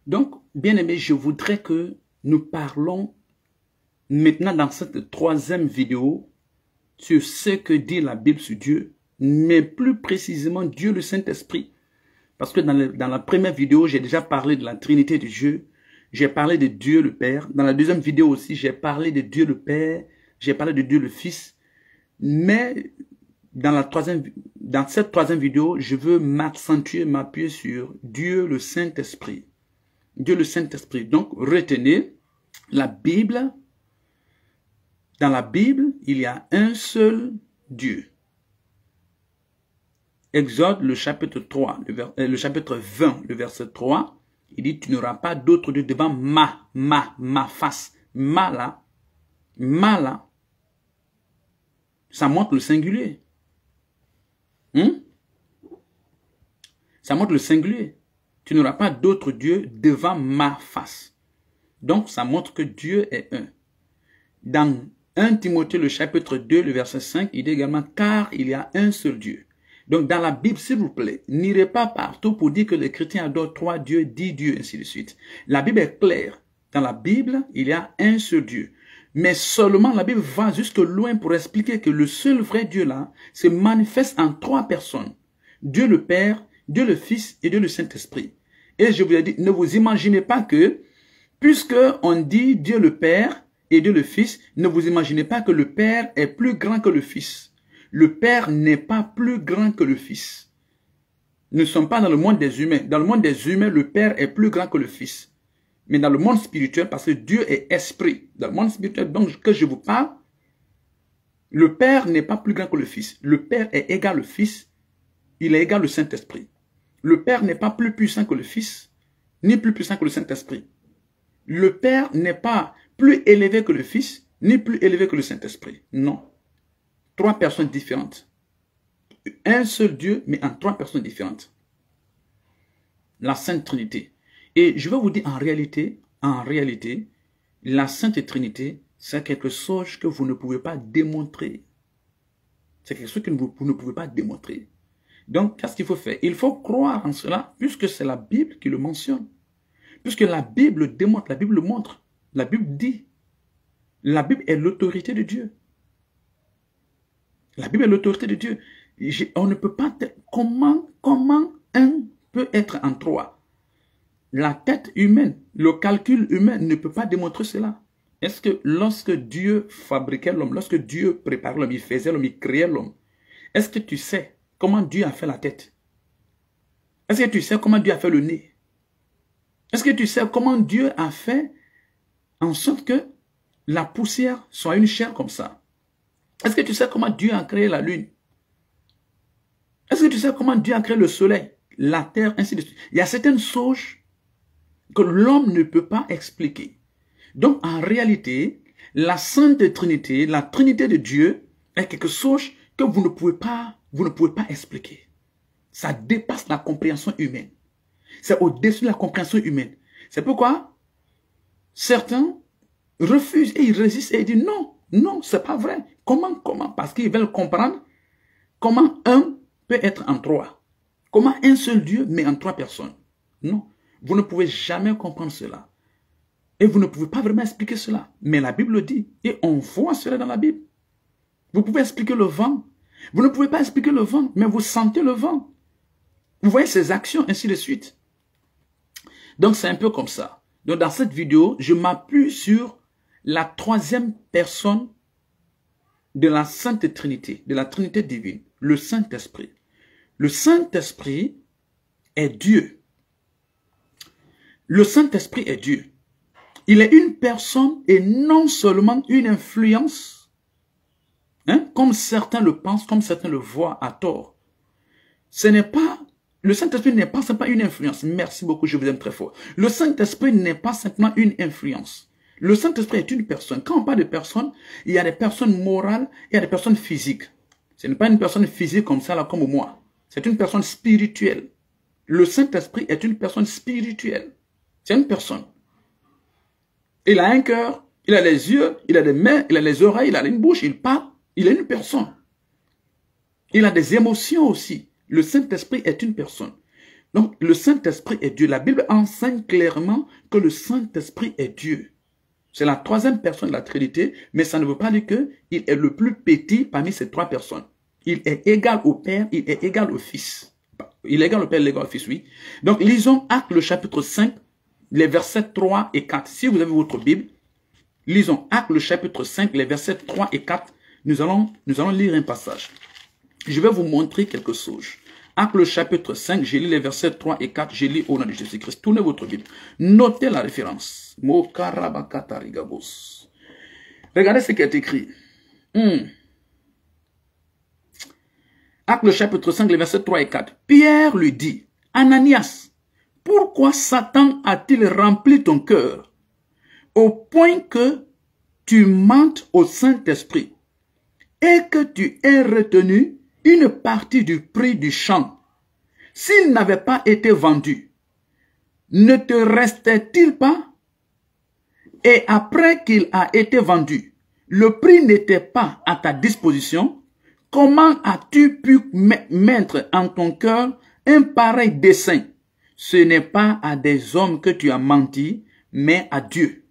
Donc, bien aimé, je voudrais que nous parlons maintenant dans cette troisième vidéo sur ce que dit la Bible sur Dieu, mais plus précisément Dieu le Saint-Esprit. Parce que dans la première vidéo, j'ai déjà parlé de la Trinité de Dieu, j'ai parlé de Dieu le Père. Dans la deuxième vidéo aussi, j'ai parlé de Dieu le Père, j'ai parlé de Dieu le Fils. Mais dans cette troisième vidéo, je veux m'appuyer sur Dieu le Saint-Esprit. Dieu le Saint-Esprit. Donc, retenez la Bible. Dans la Bible, il y a un seul Dieu. Exode, le chapitre 3, le chapitre 20, le verset 3, il dit, tu n'auras pas d'autre Dieu devant ma face. Ma là, ça montre le singulier. Ça montre le singulier. Tu n'auras pas d'autre Dieu devant ma face. Donc, ça montre que Dieu est un. Dans 1 Timothée, le chapitre 2, le verset 5, il dit également, car il y a un seul Dieu. Donc, dans la Bible, s'il vous plaît, n'irez pas partout pour dire que les chrétiens adorent 3 dieux, 10 dieux, ainsi de suite. La Bible est claire. Dans la Bible, il y a un seul Dieu. Mais seulement la Bible va jusque loin pour expliquer que le seul vrai Dieu là se manifeste en 3 personnes. Dieu le Père, Dieu le Fils et Dieu le Saint-Esprit. Et je vous ai dit, ne vous imaginez pas que, puisque on dit Dieu le Père et Dieu le Fils, ne vous imaginez pas que le Père est plus grand que le Fils. Le Père n'est pas plus grand que le Fils. Nous ne sommes pas dans le monde des humains. Dans le monde des humains, le Père est plus grand que le Fils. Mais dans le monde spirituel, parce que Dieu est esprit, dans le monde spirituel donc que je vous parle, le Père n'est pas plus grand que le Fils. Le Père est égal au Fils, il est égal au Saint-Esprit. Le Père n'est pas plus puissant que le Fils, ni plus puissant que le Saint-Esprit. Le Père n'est pas plus élevé que le Fils, ni plus élevé que le Saint-Esprit. Non. 3 personnes différentes. Un seul Dieu, mais en 3 personnes différentes. La Sainte Trinité. Et je vais vous dire en réalité, la Sainte Trinité, c'est quelque chose que vous ne pouvez pas démontrer. C'est quelque chose que vous ne pouvez pas démontrer. Donc, qu'est-ce qu'il faut faire? Il faut croire en cela, puisque c'est la Bible qui le mentionne. Puisque la Bible démontre, la Bible le montre. La Bible dit. La Bible est l'autorité de Dieu. La Bible est l'autorité de Dieu. On ne peut pas... Comment un peut être en 3? La tête humaine, le calcul humain ne peut pas démontrer cela. Est-ce que lorsque Dieu fabriquait l'homme, lorsque Dieu préparait l'homme, il faisait l'homme, il créait l'homme, est-ce que tu sais comment Dieu a fait la tête? Est-ce que tu sais comment Dieu a fait le nez? Est-ce que tu sais comment Dieu a fait en sorte que la poussière soit une chair comme ça? Est-ce que tu sais comment Dieu a créé la lune? Est-ce que tu sais comment Dieu a créé le soleil, la terre, ainsi de suite? Il y a certaines choses que l'homme ne peut pas expliquer. Donc, en réalité, la Sainte Trinité, la Trinité de Dieu, est quelque chose que vous ne pouvez pas expliquer. Ça dépasse la compréhension humaine. C'est au-dessus de la compréhension humaine. C'est pourquoi certains refusent et ils résistent et ils disent non, non, c'est pas vrai. Comment? Parce qu'ils veulent comprendre comment un peut être en 3. Comment un seul Dieu, mais en 3 personnes. Non, vous ne pouvez jamais comprendre cela. Et vous ne pouvez pas vraiment expliquer cela. Mais la Bible le dit. Et on voit cela dans la Bible. Vous pouvez expliquer le vent. Vous ne pouvez pas expliquer le vent, mais vous sentez le vent. Vous voyez ses actions, ainsi de suite. Donc c'est un peu comme ça. Donc dans cette vidéo, je m'appuie sur la 3e personne de la Sainte Trinité, de la Trinité divine, le Saint-Esprit. Le Saint-Esprit est Dieu. Le Saint-Esprit est Dieu. Il est une personne et non seulement une influence, comme certains le pensent, comme certains le voient à tort. Ce n'est pas, le Saint-Esprit n'est pas simplement une influence. Merci beaucoup, je vous aime très fort. Le Saint-Esprit n'est pas simplement une influence. Le Saint-Esprit est une personne. Quand on parle de personnes, il y a des personnes morales et il y a des personnes physiques. Ce n'est pas une personne physique comme ça, là, comme moi. C'est une personne spirituelle. Le Saint-Esprit est une personne spirituelle. C'est une personne. Il a un cœur, il a les yeux, il a des mains, il a les oreilles, il a une bouche, il parle. Il est une personne. Il a des émotions aussi. Le Saint-Esprit est une personne. Donc, le Saint-Esprit est Dieu. La Bible enseigne clairement que le Saint-Esprit est Dieu. C'est la troisième personne de la Trinité, mais ça ne veut pas dire qu'il est le plus petit parmi ces trois personnes. Il est égal au Père, il est égal au Fils. Il est égal au Père, il est égal au Fils, oui. Donc, lisons Actes, le chapitre 5, les versets 3 et 4. Si vous avez votre Bible, lisons Actes, le chapitre 5, les versets 3 et 4. Nous allons lire un passage. Je vais vous montrer quelque chose. Actes le chapitre 5, j'ai lu les versets 3 et 4, j'ai lu au nom de Jésus-Christ. Tournez votre Bible. Notez la référence. Regardez ce qui est écrit. Actes le chapitre 5, les versets 3 et 4. Pierre lui dit, Ananias, pourquoi Satan a-t-il rempli ton cœur au point que tu mentes au Saint-Esprit et que tu aies retenu une partie du prix du champ? S'il n'avait pas été vendu, ne te restait-il pas? Et après qu'il a été vendu, le prix n'était pas à ta disposition. Comment as-tu pu mettre en ton cœur un pareil dessein? Ce n'est pas à des hommes que tu as menti, mais à Dieu.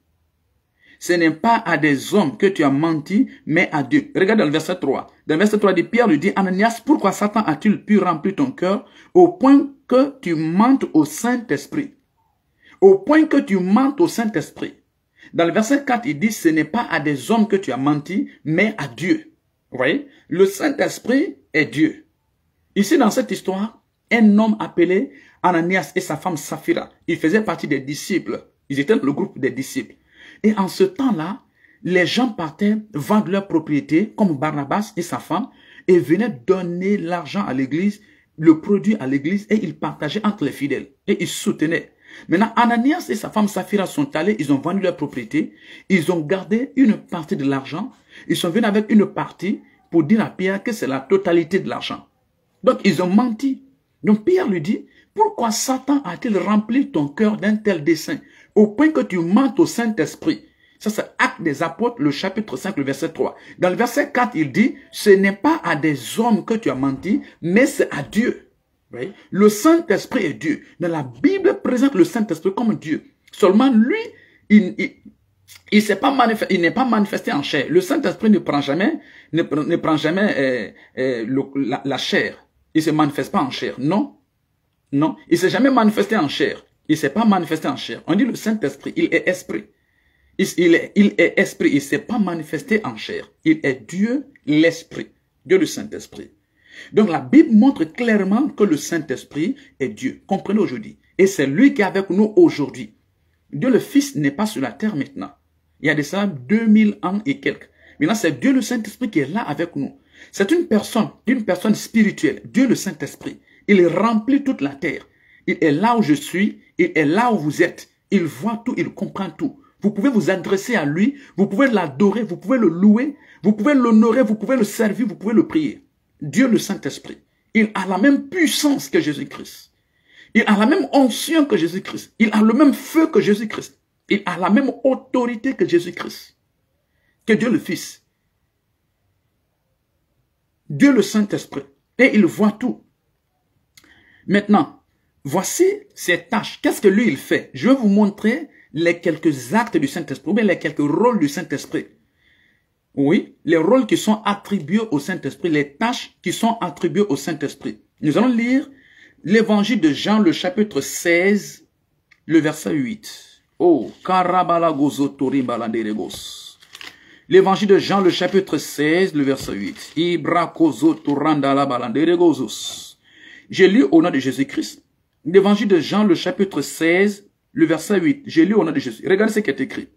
Ce n'est pas à des hommes que tu as menti, mais à Dieu. Regarde dans le verset 3. Dans le verset 3, Pierre lui dit, Ananias, pourquoi Satan a-t-il pu remplir ton cœur au point que tu mentes au Saint-Esprit? Au point que tu mentes au Saint-Esprit. Dans le verset 4, il dit, ce n'est pas à des hommes que tu as menti, mais à Dieu. Vous voyez? Le Saint-Esprit est Dieu. Ici, dans cette histoire, un homme appelé Ananias et sa femme Saphira, ils faisaient partie des disciples. Ils étaient dans le groupe des disciples. Et en ce temps-là, les gens partaient vendre leurs propriétés, comme Barnabas et sa femme, et venaient donner l'argent à l'église, le produit à l'église, et ils partageaient entre les fidèles. Et ils soutenaient. Maintenant, Ananias et sa femme Saphira sont allés, ils ont vendu leurs propriétés, ils ont gardé une partie de l'argent, ils sont venus avec une partie pour dire à Pierre que c'est la totalité de l'argent. Donc, ils ont menti. Donc, Pierre lui dit, pourquoi Satan a-t-il rempli ton cœur d'un tel dessein, au point que tu mentes au Saint-Esprit? Ça, c'est Actes des Apôtres, le chapitre 5, le verset 3. Dans le verset 4, il dit, ce n'est pas à des hommes que tu as menti, mais c'est à Dieu. Oui? Le Saint-Esprit est Dieu. Dans la Bible présente le Saint-Esprit comme Dieu. Seulement, lui, il n'est pas manifesté en chair. Le Saint-Esprit ne prend jamais la chair. Il ne se manifeste pas en chair. Non. Non. Il ne s'est jamais manifesté en chair. Il ne s'est pas manifesté en chair. On dit le Saint-Esprit, il est esprit. Il est esprit. Il ne s'est pas manifesté en chair. Il est Dieu, l'esprit. Dieu le Saint-Esprit. Donc la Bible montre clairement que le Saint-Esprit est Dieu. Comprenez aujourd'hui. Et c'est lui qui est avec nous aujourd'hui. Dieu le Fils n'est pas sur la terre maintenant. Il y a de ça 2000 ans et quelques. Maintenant c'est Dieu le Saint-Esprit qui est là avec nous. C'est une personne spirituelle. Dieu le Saint-Esprit. Il remplit toute la terre. Il est là où je suis. Il est là où vous êtes. Il voit tout. Il comprend tout. Vous pouvez vous adresser à lui. Vous pouvez l'adorer. Vous pouvez le louer. Vous pouvez l'honorer. Vous pouvez le servir. Vous pouvez le prier. Dieu le Saint-Esprit, il a la même puissance que Jésus-Christ. Il a la même onction que Jésus-Christ. Il a le même feu que Jésus-Christ. Il a la même autorité que Jésus-Christ. Que Dieu le Fils. Dieu le Saint-Esprit. Et il voit tout. Maintenant, voici ses tâches. Qu'est-ce que lui il fait? Je vais vous montrer les quelques actes du Saint-Esprit, ou bien les quelques rôles du Saint-Esprit. Oui, les rôles qui sont attribués au Saint-Esprit, les tâches qui sont attribuées au Saint-Esprit. Nous allons lire l'évangile de Jean, le chapitre 16, le verset 8. Oh, karabalagozotoribalanderegos. L'évangile de Jean, le chapitre 16, le verset 8. Ibrakozotorandalabalanderegozos. J'ai lu au nom de Jésus-Christ. L'évangile de Jean, le chapitre 16, le verset 8. J'ai lu au nom de Jésus. Regardez ce qui est écrit.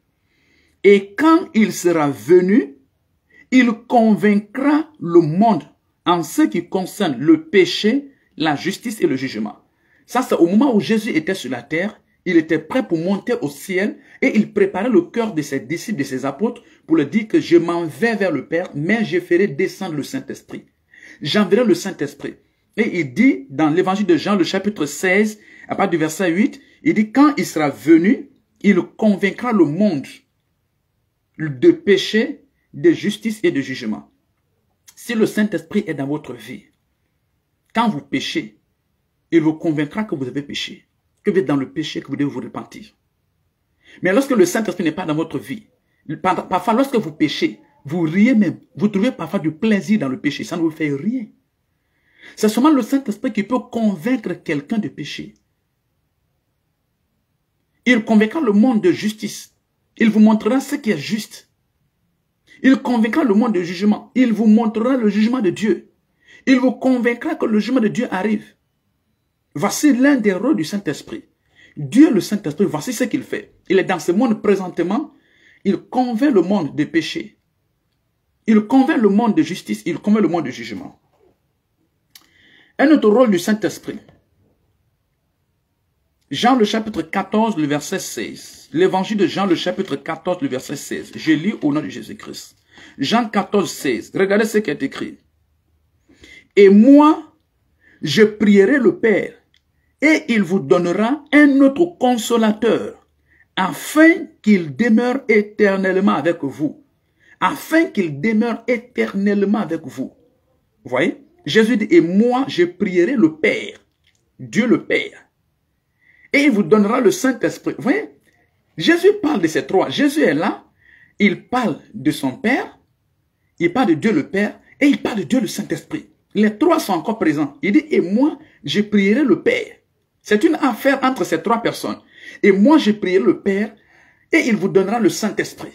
Et quand il sera venu, il convaincra le monde en ce qui concerne le péché, la justice et le jugement. Ça, c'est au moment où Jésus était sur la terre. Il était prêt pour monter au ciel et il préparait le cœur de ses disciples, de ses apôtres pour leur dire que je m'en vais vers le Père, mais je ferai descendre le Saint-Esprit. J'enverrai le Saint-Esprit. Et il dit dans l'évangile de Jean, le chapitre 16, à partir du verset 8, il dit quand il sera venu, il convaincra le monde de péché, de justice et de jugement. Si le Saint-Esprit est dans votre vie, quand vous péchez, il vous convaincra que vous avez péché, que vous êtes dans le péché, que vous devez vous repentir. Mais lorsque le Saint-Esprit n'est pas dans votre vie, parfois lorsque vous péchez, vous riez même, vous trouvez parfois du plaisir dans le péché, ça ne vous fait rien. C'est seulement le Saint-Esprit qui peut convaincre quelqu'un de pécher. Il convaincra le monde de justice. Il vous montrera ce qui est juste. Il convaincra le monde de jugement. Il vous montrera le jugement de Dieu. Il vous convaincra que le jugement de Dieu arrive. Voici l'un des rôles du Saint-Esprit. Dieu, le Saint-Esprit, voici ce qu'il fait. Il est dans ce monde présentement. Il convainc le monde de péché. Il convainc le monde de justice. Il convainc le monde de jugement. Un autre rôle du Saint-Esprit. Jean le chapitre 14, le verset 16. L'évangile de Jean le chapitre 14, le verset 16. Je lis au nom de Jésus-Christ. Jean 14, 16. Regardez ce qui est écrit. Et moi, je prierai le Père, et il vous donnera un autre consolateur, afin qu'il demeure éternellement avec vous. Afin qu'il demeure éternellement avec vous. Vous voyez? Jésus dit, et moi, je prierai le Père, Dieu le Père, et il vous donnera le Saint-Esprit. Vous voyez? Jésus parle de ces trois. Jésus est là, il parle de son Père, il parle de Dieu le Père, et il parle de Dieu le Saint-Esprit. Les trois sont encore présents. Il dit, et moi, je prierai le Père. C'est une affaire entre ces trois personnes. Et moi, je prierai le Père, et il vous donnera le Saint-Esprit.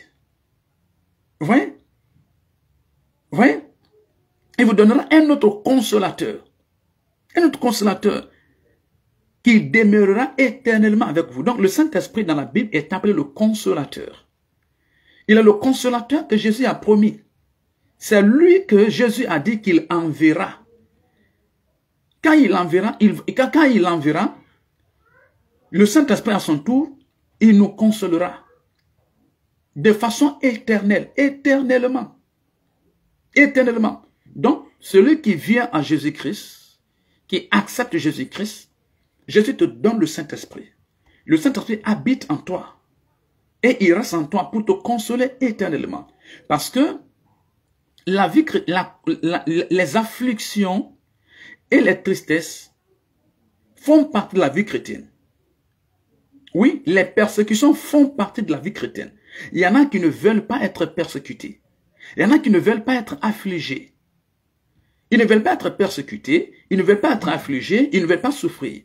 Vous voyez? Vous voyez? Il vous donnera un autre consolateur. Un autre consolateur qui demeurera éternellement avec vous. Donc, le Saint-Esprit dans la Bible est appelé le consolateur. Il est le consolateur que Jésus a promis. C'est lui que Jésus a dit qu'il enverra. Quand il enverra, le Saint-Esprit à son tour, il nous consolera. De façon éternelle, éternellement. Éternellement. Donc, celui qui vient à Jésus-Christ, qui accepte Jésus-Christ, Jésus te donne le Saint-Esprit. Le Saint-Esprit habite en toi. Et il reste en toi pour te consoler éternellement. Parce que les afflictions et les tristesses font partie de la vie chrétienne. Oui, les persécutions font partie de la vie chrétienne. Il y en a qui ne veulent pas être persécutés. Il y en a qui ne veulent pas être affligés. Ils ne veulent pas être persécutés, ils ne veulent pas être affligés, ils ne veulent pas souffrir.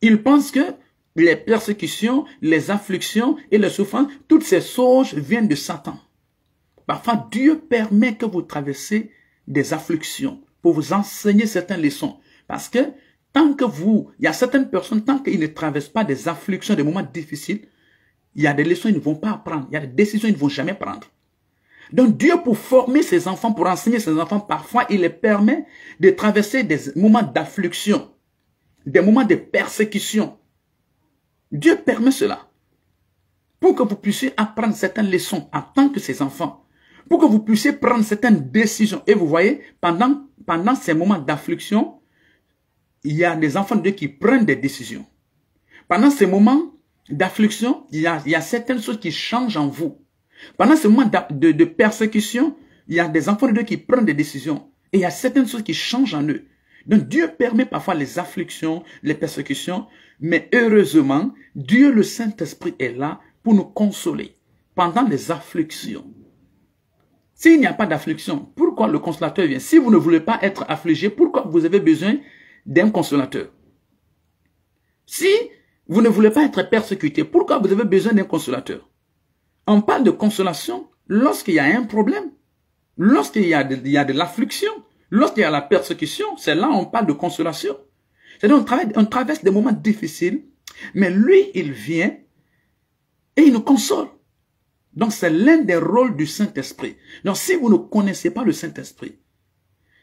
Ils pensent que les persécutions, les afflictions et les souffrances, toutes ces choses viennent de Satan. Parfois, Dieu permet que vous traversez des afflictions pour vous enseigner certaines leçons. Parce que tant que il y a certaines personnes, tant qu'ils ne traversent pas des afflictions, des moments difficiles, il y a des leçons qu'ils ne vont pas apprendre. Il y a des décisions qu'ils ne vont jamais prendre. Donc Dieu, pour former ses enfants, pour enseigner ses enfants, parfois il les permet de traverser des moments d'affliction, des moments de persécution. Dieu permet cela pour que vous puissiez apprendre certaines leçons en tant que ses enfants, pour que vous puissiez prendre certaines décisions. Et vous voyez, pendant ces moments d'affliction, il y a des enfants de Dieu qui prennent des décisions. Pendant ces moments d'affliction, il y a certaines choses qui changent en vous. Pendant ce moment de persécution, il y a des enfants de Dieu qui prennent des décisions. Et il y a certaines choses qui changent en eux. Donc Dieu permet parfois les afflictions, les persécutions. Mais heureusement, Dieu le Saint-Esprit est là pour nous consoler pendant les afflictions. S'il n'y a pas d'affliction, pourquoi le consolateur vient? Si vous ne voulez pas être affligé, pourquoi vous avez besoin d'un consolateur? Si vous ne voulez pas être persécuté, pourquoi vous avez besoin d'un consolateur? On parle de consolation lorsqu'il y a un problème, lorsqu'il y a de l'affliction, lorsqu'il y a la persécution, c'est là on parle de consolation. C'est-à-dire on traverse des moments difficiles, mais lui, il vient et il nous console. Donc c'est l'un des rôles du Saint-Esprit. Donc si vous ne connaissez pas le Saint-Esprit,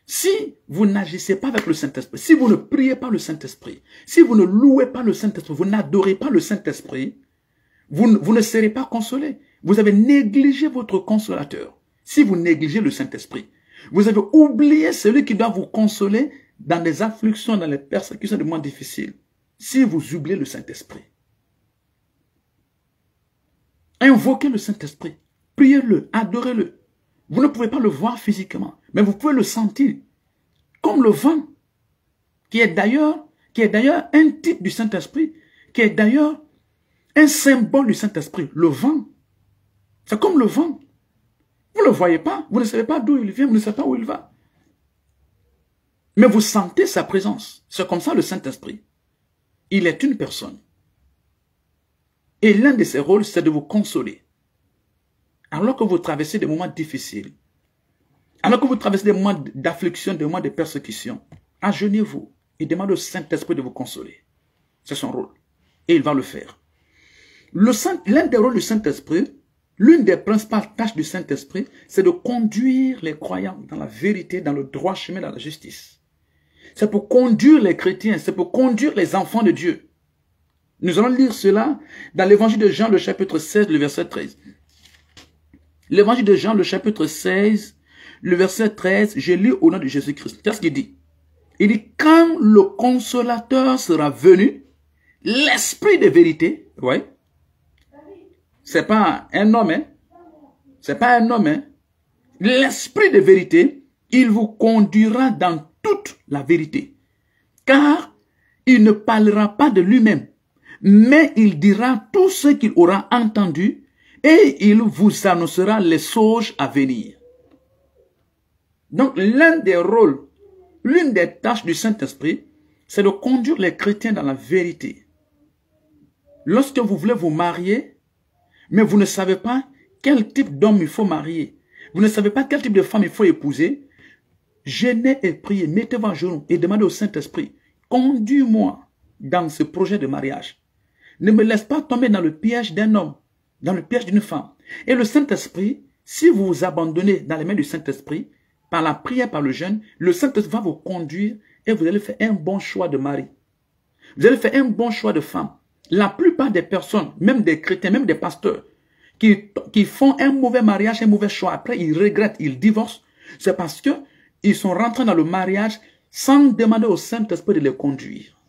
si vous n'agissez pas avec le Saint-Esprit, si vous ne priez pas le Saint-Esprit, si vous ne louez pas le Saint-Esprit, vous n'adorez pas le Saint-Esprit, vous ne serez pas consolé. Vous avez négligé votre consolateur. Si vous négligez le Saint-Esprit, vous avez oublié celui qui doit vous consoler dans les afflictions, dans les persécutions, des moments difficiles. Si vous oubliez le Saint-Esprit. Invoquez le Saint-Esprit. Priez-le, adorez-le. Vous ne pouvez pas le voir physiquement, mais vous pouvez le sentir. Comme le vent, qui est d'ailleurs, qui est d'ailleurs un type du Saint-Esprit, qui est d'ailleurs un symbole du Saint-Esprit, le vent. C'est comme le vent. Vous ne le voyez pas, vous ne savez pas d'où il vient, vous ne savez pas où il va. Mais vous sentez sa présence. C'est comme ça le Saint-Esprit. Il est une personne. Et l'un de ses rôles, c'est de vous consoler. Alors que vous traversez des moments difficiles, alors que vous traversez des moments d'affliction, des moments de persécution, agenouillez-vous et demandez au Saint-Esprit de vous consoler. C'est son rôle. Et il va le faire. L'un des rôles du Saint-Esprit, l'une des principales tâches du Saint-Esprit, c'est de conduire les croyants dans la vérité, dans le droit chemin, dans la justice. C'est pour conduire les chrétiens, c'est pour conduire les enfants de Dieu. Nous allons lire cela dans l'évangile de Jean, le chapitre 16, le verset 13. L'évangile de Jean, le chapitre 16, le verset 13, je lis au nom de Jésus-Christ. C'est ce qu'il dit. Il dit, quand le consolateur sera venu, l'esprit de vérité, ouais, c'est pas un homme, hein, c'est pas un homme, hein, l'esprit de vérité, il vous conduira dans toute la vérité. Car il ne parlera pas de lui-même, mais il dira tout ce qu'il aura entendu et il vous annoncera les choses à venir. Donc, l'un des rôles, l'une des tâches du Saint-Esprit, c'est de conduire les chrétiens dans la vérité. Lorsque vous voulez vous marier, mais vous ne savez pas quel type d'homme il faut marier, vous ne savez pas quel type de femme il faut épouser, jeûnez et priez, mettez-vous à genoux et demandez au Saint-Esprit, conduis-moi dans ce projet de mariage. Ne me laisse pas tomber dans le piège d'un homme, dans le piège d'une femme. Et le Saint-Esprit, si vous vous abandonnez dans les mains du Saint-Esprit, par la prière, par le jeûne, le Saint-Esprit va vous conduire et vous allez faire un bon choix de mari. Vous allez faire un bon choix de femme. La plupart des personnes, même des chrétiens, même des pasteurs, qui font un mauvais mariage, un mauvais choix, après ils regrettent, ils divorcent, c'est parce que ils sont rentrés dans le mariage sans demander au Saint-Esprit de les conduire.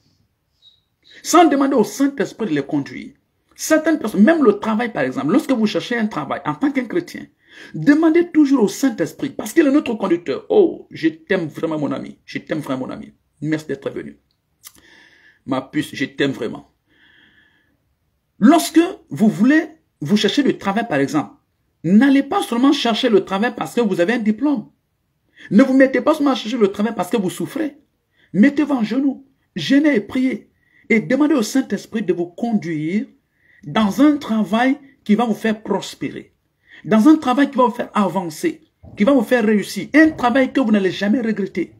Sans demander au Saint-Esprit de les conduire. Certaines personnes, même le travail par exemple, lorsque vous cherchez un travail en tant qu'un chrétien, demandez toujours au Saint-Esprit, parce qu'il est notre conducteur. Oh, je t'aime vraiment mon ami, je t'aime vraiment mon ami. Merci d'être venu. Ma puce, je t'aime vraiment. Lorsque vous cherchez du travail par exemple, n'allez pas seulement chercher le travail parce que vous avez un diplôme. Ne vous mettez pas seulement à chercher le travail parce que vous souffrez. Mettez-vous en genoux, jeûnez et priez. Et demandez au Saint-Esprit de vous conduire dans un travail qui va vous faire prospérer. Dans un travail qui va vous faire avancer, qui va vous faire réussir. Un travail que vous n'allez jamais regretter.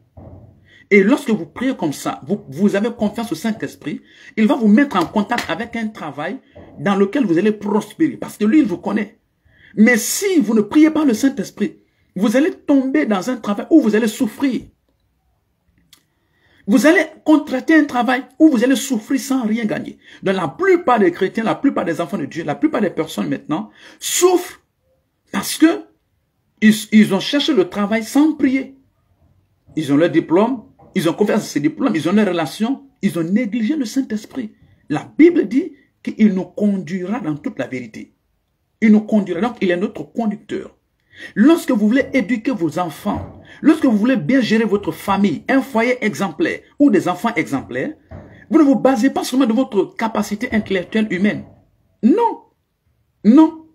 Et lorsque vous priez comme ça, vous avez confiance au Saint-Esprit, il va vous mettre en contact avec un travail dans lequel vous allez prospérer. Parce que lui, il vous connaît. Mais si vous ne priez pas le Saint-Esprit, vous allez tomber dans un travail où vous allez souffrir. Vous allez contracter un travail où vous allez souffrir sans rien gagner. Donc la plupart des chrétiens, la plupart des enfants de Dieu, la plupart des personnes maintenant souffrent parce que ils ont cherché le travail sans prier. Ils ont leur diplôme, ils ont confiance à ces diplômes, ils ont leurs relations, ils ont négligé le Saint-Esprit. La Bible dit qu'il nous conduira dans toute la vérité. Il nous conduira, donc il est notre conducteur. Lorsque vous voulez éduquer vos enfants, lorsque vous voulez bien gérer votre famille, un foyer exemplaire ou des enfants exemplaires, vous ne vous basez pas seulement de votre capacité intellectuelle humaine. Non. Non.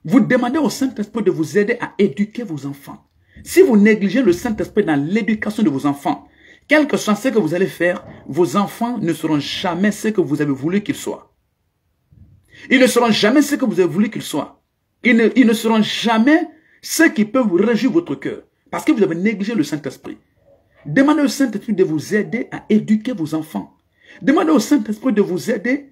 Vous demandez au Saint-Esprit de vous aider à éduquer vos enfants. Si vous négligez le Saint-Esprit dans l'éducation de vos enfants, quel que soit ce que vous allez faire, vos enfants ne seront jamais ce que vous avez voulu qu'ils soient. Ils ne seront jamais ce que vous avez voulu qu'ils soient. Ils ne seront jamais ceux qui peuvent réjouir votre cœur. Parce que vous avez négligé le Saint-Esprit. Demandez au Saint-Esprit de vous aider à éduquer vos enfants. Demandez au Saint-Esprit de vous aider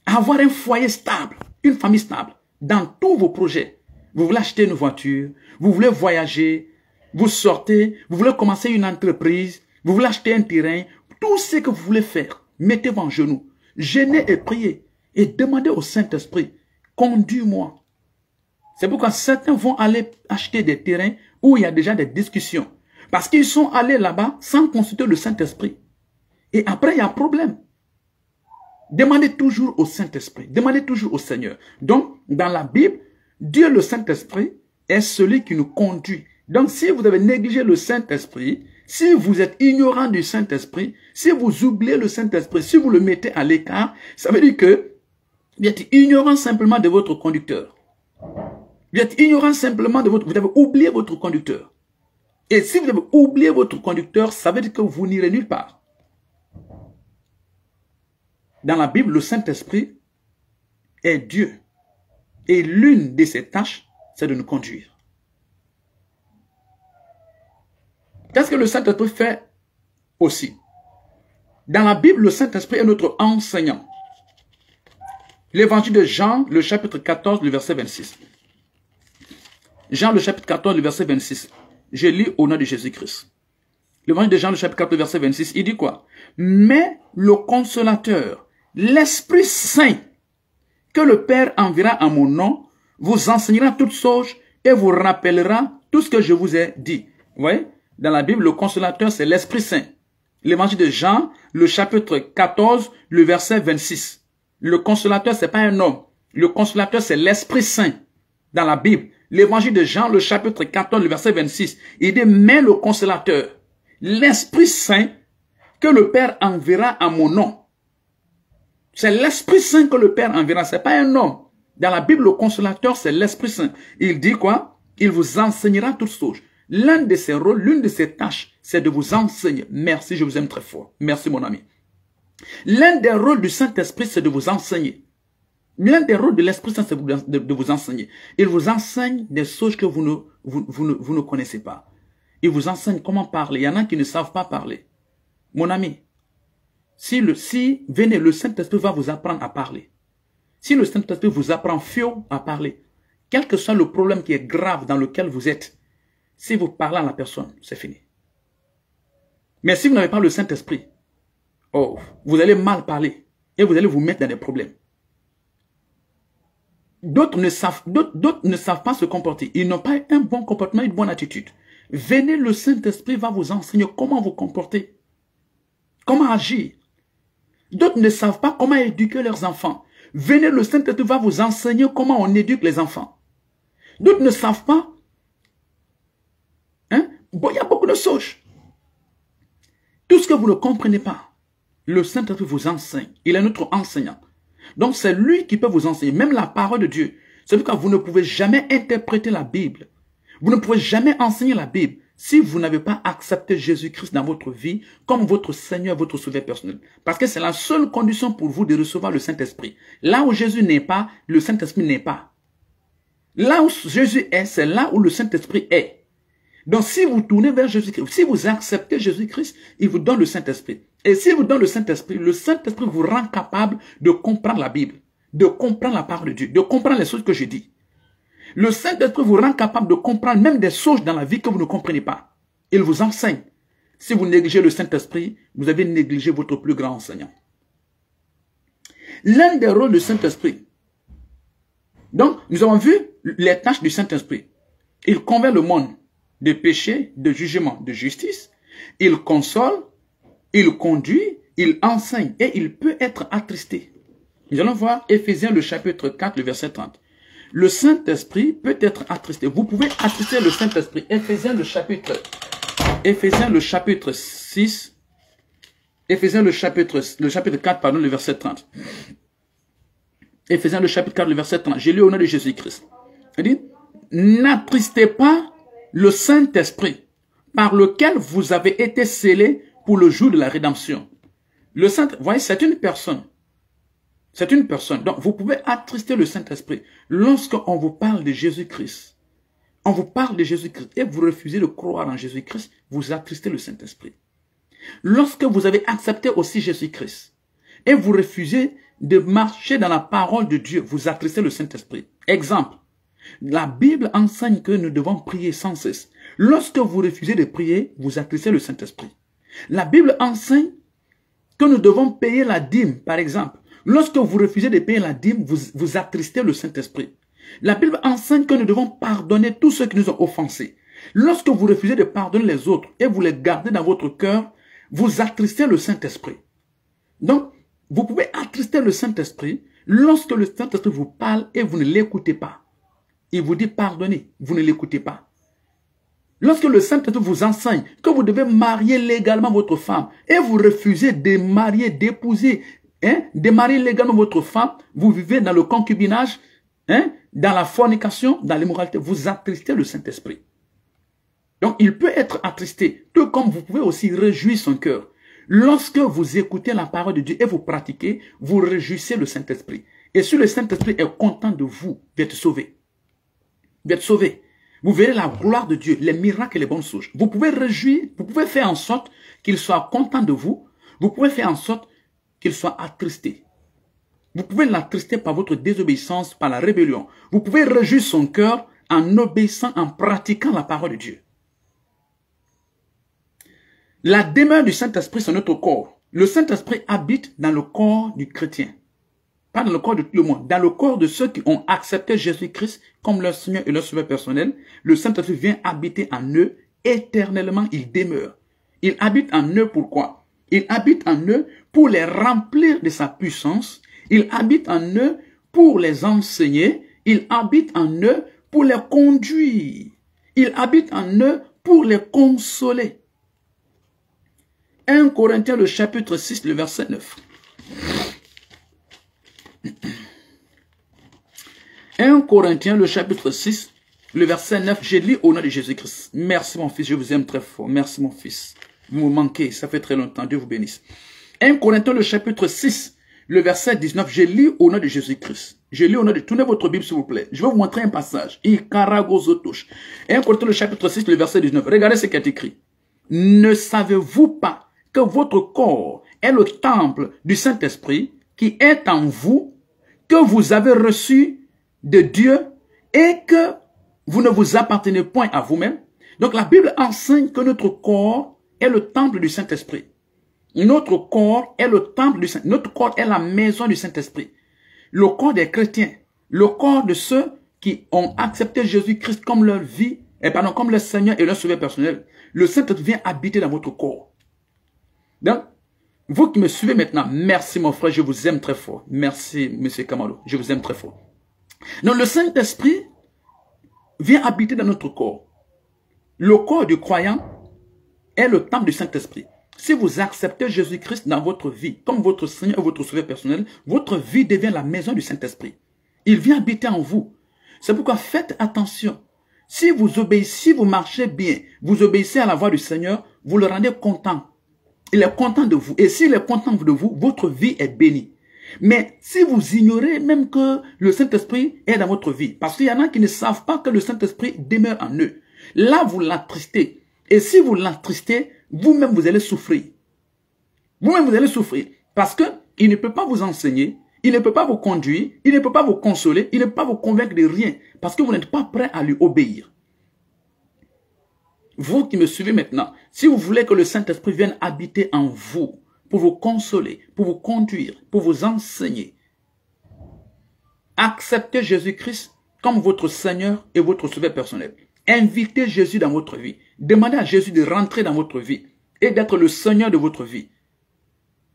à avoir un foyer stable, une famille stable, dans tous vos projets. Vous voulez acheter une voiture, vous voulez voyager, vous sortez, vous voulez commencer une entreprise, vous voulez acheter un terrain, tout ce que vous voulez faire, mettez-vous en genoux, jeûnez et priez, et demandez au Saint-Esprit, conduis-moi. C'est pourquoi certains vont aller acheter des terrains où il y a déjà des discussions. Parce qu'ils sont allés là-bas sans consulter le Saint-Esprit. Et après, il y a un problème. Demandez toujours au Saint-Esprit. Demandez toujours au Seigneur. Donc, dans la Bible, Dieu le Saint-Esprit est celui qui nous conduit. Donc, si vous avez négligé le Saint-Esprit, Si vous êtes ignorant du Saint-Esprit, si vous oubliez le Saint-Esprit, si vous le mettez à l'écart, ça veut dire que vous êtes ignorant simplement de votre conducteur. Vous êtes ignorant simplement de votre... Vous avez oublié votre conducteur. Et si vous avez oublié votre conducteur, ça veut dire que vous n'irez nulle part. Dans la Bible, le Saint-Esprit est Dieu. Et l'une de ses tâches, c'est de nous conduire. Qu'est-ce que le Saint-Esprit fait aussi? Dans la Bible, le Saint-Esprit est notre enseignant. L'évangile de Jean, le chapitre 14, le verset 26. Jean, le chapitre 14, le verset 26. Je lis au nom de Jésus-Christ. L'évangile de Jean, le chapitre 14, le verset 26, il dit quoi? Mais le consolateur, l'Esprit Saint, que le Père enverra en mon nom, vous enseignera toutes choses et vous rappellera tout ce que je vous ai dit. Vous voyez? Dans la Bible, le consolateur, c'est l'Esprit Saint. L'évangile de Jean, le chapitre 14, le verset 26. Le consolateur, c'est pas un homme. Le consolateur, c'est l'Esprit Saint. Dans la Bible, l'évangile de Jean, le chapitre 14, le verset 26, il dit, mais le consolateur, l'Esprit Saint, que le Père enverra en mon nom. C'est l'Esprit Saint que le Père enverra, c'est pas un homme. Dans la Bible, le consolateur, c'est l'Esprit Saint. Il dit quoi? Il vous enseignera toutes choses. L'un de ses rôles, l'une de ses tâches, c'est de vous enseigner. Merci, je vous aime très fort. Merci, mon ami. L'un des rôles du Saint-Esprit, c'est de vous enseigner. L'un des rôles de l'Esprit Saint, c'est de vous enseigner. Il vous enseigne des choses que vous ne connaissez pas. Il vous enseigne comment parler. Il y en a qui ne savent pas parler. Mon ami, venez, le Saint-Esprit va vous apprendre à parler. Si le Saint-Esprit vous apprend fio à parler, quel que soit le problème qui est grave dans lequel vous êtes, si vous parlez à la personne, c'est fini. Mais si vous n'avez pas le Saint-Esprit, oh, vous allez mal parler et vous allez vous mettre dans des problèmes. D'autres ne savent pas se comporter. Ils n'ont pas un bon comportement, une bonne attitude. Venez, le Saint-Esprit va vous enseigner comment vous comporter, comment agir. D'autres ne savent pas comment éduquer leurs enfants. Venez, le Saint-Esprit va vous enseigner comment on éduque les enfants. D'autres ne savent pas. Hein? Bon, il y a beaucoup de choses. Tout ce que vous ne comprenez pas, le Saint-Esprit vous enseigne. Il est notre enseignant. Donc, c'est lui qui peut vous enseigner, même la parole de Dieu. C'est pourquoi vous ne pouvez jamais interpréter la Bible. Vous ne pouvez jamais enseigner la Bible si vous n'avez pas accepté Jésus-Christ dans votre vie comme votre Seigneur, votre Sauveur personnel. Parce que c'est la seule condition pour vous de recevoir le Saint-Esprit. Là où Jésus n'est pas, le Saint-Esprit n'est pas. Là où Jésus est, c'est là où le Saint-Esprit est. Donc, si vous tournez vers Jésus-Christ, si vous acceptez Jésus-Christ, il vous donne le Saint-Esprit. Et s'il vous donne le Saint-Esprit vous rend capable de comprendre la Bible, de comprendre la parole de Dieu, de comprendre les choses que je dis. Le Saint-Esprit vous rend capable de comprendre même des choses dans la vie que vous ne comprenez pas. Il vous enseigne. Si vous négligez le Saint-Esprit, vous avez négligé votre plus grand enseignant. L'un des rôles du Saint-Esprit. Donc, nous avons vu les tâches du Saint-Esprit. Il convainc le monde de péché, de jugement, de justice. Il console, il conduit, il enseigne et il peut être attristé. Nous allons voir Éphésiens le chapitre 4, le verset 30. Le Saint-Esprit peut être attristé. Vous pouvez attrister le Saint-Esprit. Éphésiens le chapitre 6. Éphésiens le chapitre 4, pardon, le verset 30. Éphésiens le chapitre 4, le verset 30. J'ai lu au nom de Jésus-Christ. Il dit, n'attristez pas le Saint-Esprit par lequel vous avez été scellés pour le jour de la rédemption. Le Saint, vous voyez, c'est une personne. C'est une personne. Donc, vous pouvez attrister le Saint-Esprit lorsqu'on vous parle de Jésus-Christ. On vous parle de Jésus-Christ et vous refusez de croire en Jésus-Christ, vous attristez le Saint-Esprit. Lorsque vous avez accepté aussi Jésus-Christ et vous refusez de marcher dans la parole de Dieu, vous attristez le Saint-Esprit. Exemple, la Bible enseigne que nous devons prier sans cesse. Lorsque vous refusez de prier, vous attristez le Saint-Esprit. La Bible enseigne que nous devons payer la dîme, par exemple. Lorsque vous refusez de payer la dîme, vous attristez le Saint-Esprit. La Bible enseigne que nous devons pardonner tous ceux qui nous ont offensés. Lorsque vous refusez de pardonner les autres et vous les gardez dans votre cœur, vous attristez le Saint-Esprit. Donc, vous pouvez attrister le Saint-Esprit lorsque le Saint-Esprit vous parle et vous ne l'écoutez pas. Il vous dit pardonnez, vous ne l'écoutez pas. Lorsque le Saint-Esprit vous enseigne que vous devez marier légalement votre femme et vous refusez de marier, d'épouser, de marier légalement votre femme, vous vivez dans le concubinage, dans la fornication, dans l'immoralité, vous attristez le Saint-Esprit. Donc, il peut être attristé, tout comme vous pouvez aussi réjouir son cœur. Lorsque vous écoutez la parole de Dieu et vous pratiquez, vous réjouissez le Saint-Esprit. Et si le Saint-Esprit est content de vous, vous êtes sauvé. Vous êtes sauvé. Vous verrez la gloire de Dieu, les miracles et les bonnes choses. Vous pouvez réjouir, vous pouvez faire en sorte qu'il soit content de vous. Vous pouvez faire en sorte qu'il soit attristé. Vous pouvez l'attrister par votre désobéissance, par la rébellion. Vous pouvez réjouir son cœur en obéissant, en pratiquant la parole de Dieu. La demeure du Saint-Esprit, c'est notre corps. Le Saint-Esprit habite dans le corps du chrétien. Pas dans le corps de tout le monde. Dans le corps de ceux qui ont accepté Jésus-Christ comme leur Seigneur et leur Sauveur personnel, le Saint-Esprit vient habiter en eux. Éternellement, il demeure. Il habite en eux pourquoi? Il habite en eux pour les remplir de sa puissance. Il habite en eux pour les enseigner. Il habite en eux pour les conduire. Il habite en eux pour les consoler. 1 Corinthiens, le chapitre 6, le verset 9. 1 Corinthiens, le chapitre 6, le verset 9, je lis au nom de Jésus-Christ. Merci mon fils, je vous aime très fort. Merci mon fils. Vous me manquez, ça fait très longtemps, Dieu vous bénisse. 1 Corinthiens, le chapitre 6, le verset 19, je lis au nom de Jésus-Christ. Je lis au nom de... Tournez votre Bible s'il vous plaît. Je vais vous montrer un passage. 1 Corinthiens, le chapitre 6, le verset 19. Regardez ce qui est écrit. Ne savez-vous pas que votre corps est le temple du Saint-Esprit qui est en vous, que vous avez reçu de Dieu et que vous ne vous appartenez point à vous-même. Donc la Bible enseigne que notre corps est le temple du Saint-Esprit. Notre corps est le temple du Saint-Esprit. Notre corps est la maison du Saint-Esprit. Le corps des chrétiens, le corps de ceux qui ont accepté Jésus-Christ comme leur vie, comme leur Seigneur et leur Sauveur personnel. Le Saint-Esprit vient habiter dans votre corps. Donc, vous qui me suivez maintenant, merci mon frère, je vous aime très fort. Merci monsieur Kamalo, je vous aime très fort. Donc le Saint-Esprit vient habiter dans notre corps. Le corps du croyant est le temple du Saint-Esprit. Si vous acceptez Jésus-Christ dans votre vie, comme votre Seigneur et votre Sauveur personnel, votre vie devient la maison du Saint-Esprit. Il vient habiter en vous. C'est pourquoi faites attention. Si vous obéissez, si vous marchez bien, vous obéissez à la voix du Seigneur, vous le rendez content. Il est content de vous. Et s'il est content de vous, votre vie est bénie. Mais si vous ignorez même que le Saint-Esprit est dans votre vie, parce qu'il y en a qui ne savent pas que le Saint-Esprit demeure en eux, là vous l'attristez. Et si vous l'attristez, vous-même vous allez souffrir. Vous-même vous allez souffrir. Parce qu'il ne peut pas vous enseigner, il ne peut pas vous conduire, il ne peut pas vous consoler, il ne peut pas vous convaincre de rien. Parce que vous n'êtes pas prêt à lui obéir. Vous qui me suivez maintenant, si vous voulez que le Saint-Esprit vienne habiter en vous, pour vous consoler, pour vous conduire, pour vous enseigner, acceptez Jésus-Christ comme votre Seigneur et votre Sauveur personnel. Invitez Jésus dans votre vie. Demandez à Jésus de rentrer dans votre vie et d'être le Seigneur de votre vie.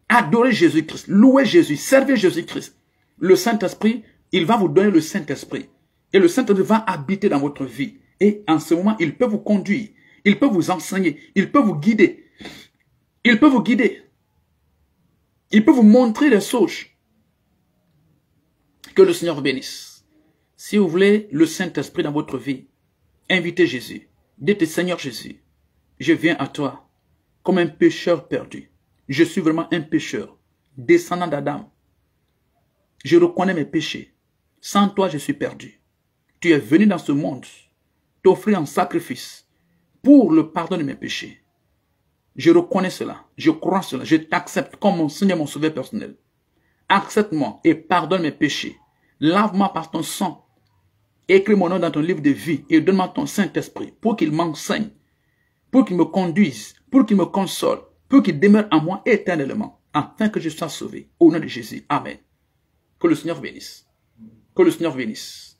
Adorez Jésus-Christ, louez Jésus, servez Jésus-Christ. Le Saint-Esprit, il va vous donner le Saint-Esprit. Et le Saint-Esprit va habiter dans votre vie. Et en ce moment, il peut vous conduire. Il peut vous enseigner, il peut vous guider. Il peut vous guider. Il peut vous montrer les choses. Que le Seigneur vous bénisse. Si vous voulez le Saint-Esprit dans votre vie, invitez Jésus. Dites Seigneur Jésus, je viens à toi comme un pécheur perdu. Je suis vraiment un pécheur, descendant d'Adam. Je reconnais mes péchés. Sans toi, je suis perdu. Tu es venu dans ce monde t'offrir un sacrifice pour le pardon de mes péchés. Je reconnais cela, je crois cela, je t'accepte comme mon Seigneur, mon Sauveur personnel. Accepte-moi et pardonne mes péchés. Lave-moi par ton sang. Écris mon nom dans ton livre de vie et donne-moi ton Saint-Esprit pour qu'il m'enseigne, pour qu'il me conduise, pour qu'il me console, pour qu'il demeure en moi éternellement, afin que je sois sauvé. Au nom de Jésus. Amen. Que le Seigneur bénisse. Que le Seigneur bénisse.